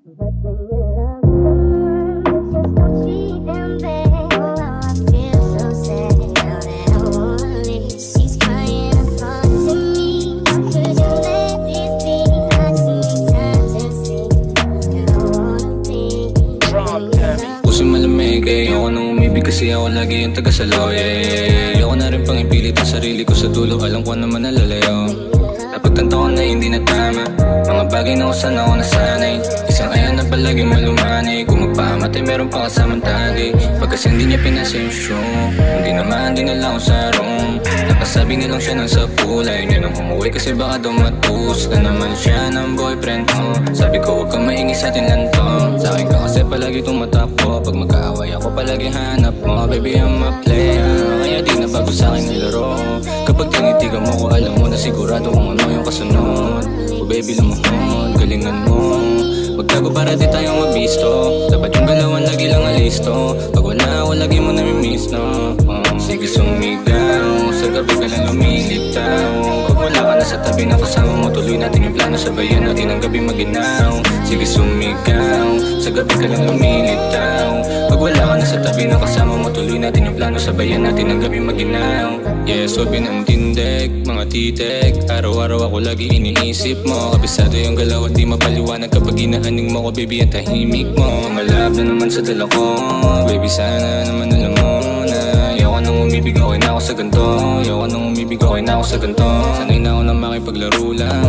But when you love someone, it's just so sweet and bad. Oh, how I feel so sad now that I wanna leave. She's crying apart to me. How could you let this be? I just need time to see. I wanna be. Puso malamig, ayoko nang umibig kasi ako lagi yung taga-saloy. Ayoko na rin pang ipilit ang sarili ko sa dulo, alam ko naman nalalayo. Napagtanto ko na hindi na tama mga bagay na kung saan ako nasanay. Isang ayaw na palaging malumanay. Kung magpamatay meron pa kasamang tagay. Pagkas hindi niya pinasa yung show, hindi naman din na lang ako sa room. Napasabi nilang siya nang sa pulay niya nang umuwi kasi baka daw matus na naman siya ng boyfriend ko. Sabi ko huwag kang maingay sa atin lang to. Sa akin ka kasi palagi tumatakbo. Pag magkaaway ako palagi hanap mo. Baby I'm a player, kaya di na bago sa akin ang laro. Kapag tinitigan mo ko alam mo na sigurado kung ano yung kasunod. Oh baby lumuhod, galingan mo. Magtago para di tayo mabisto. Dapat yung galawan lagi lang alisto. Pag wala ako lagi mo namimiss no. Sige sumigaw, sa gabi ka lang lumilitaw. Pag wala ka na sa tabi na kasama mo, tuloy natin yung plano. Sabayan natin ang gabi maginaw. Sige sumigaw, sa gabi ka lang lumilitaw. Pag wala ka na sa tabi na kasama mo, tuloy natin yung plano. Sabayan natin ang gabi maginaw. Yeah, sobi ng tindig, mga titik. Araw-araw ako lagi iniisip mo. Kabisado yung galaw at di mapaliwanag kapag inaaning mo ko. Baby ang tahimik mo, malab na naman sa dala ko. Baby sana naman alam mo na ayoko nang umibig, okay na ako sa ganito. Ayoko nang umibig, okay na ako sa ganito. Sanay na ako na makipaglaro lang.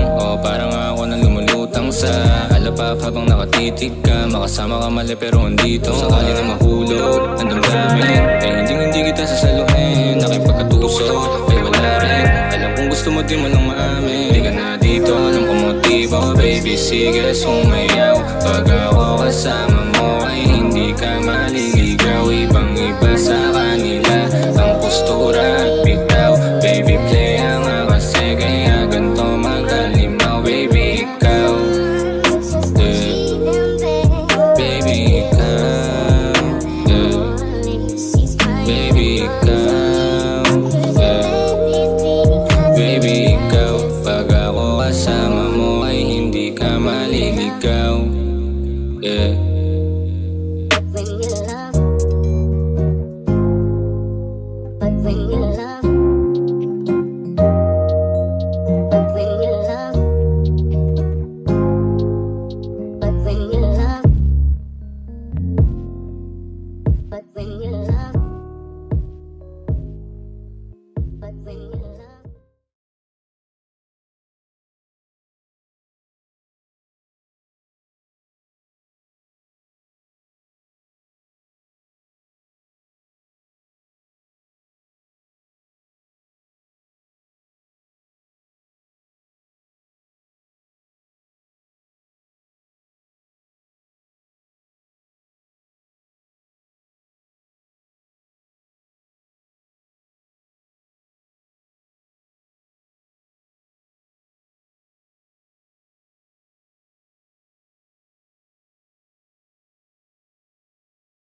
Parang ako na lumulutang sa alapap habang nakatitig ka. Makasama ka mali pero andito. Sakali na mahulog ang damdamin, hindi kita sasaluhin. Nakipagkatuso ay wala rin. Alam kung gusto mo di mo lang maamin. Hindi ka na dito, alam kong motibo. Baby sige sumayaw. Pag ako kasama mo ay hindi ka maliligaw. Ibang iba sa kanila ang postura at bitaw. Baby play ang kasi kaya ganito magalimaw. Baby ikaw, baby ikaw, baby ikaw, baby ikaw. Pag ako kasama mo ay hindi ka maliligaw. Yeah.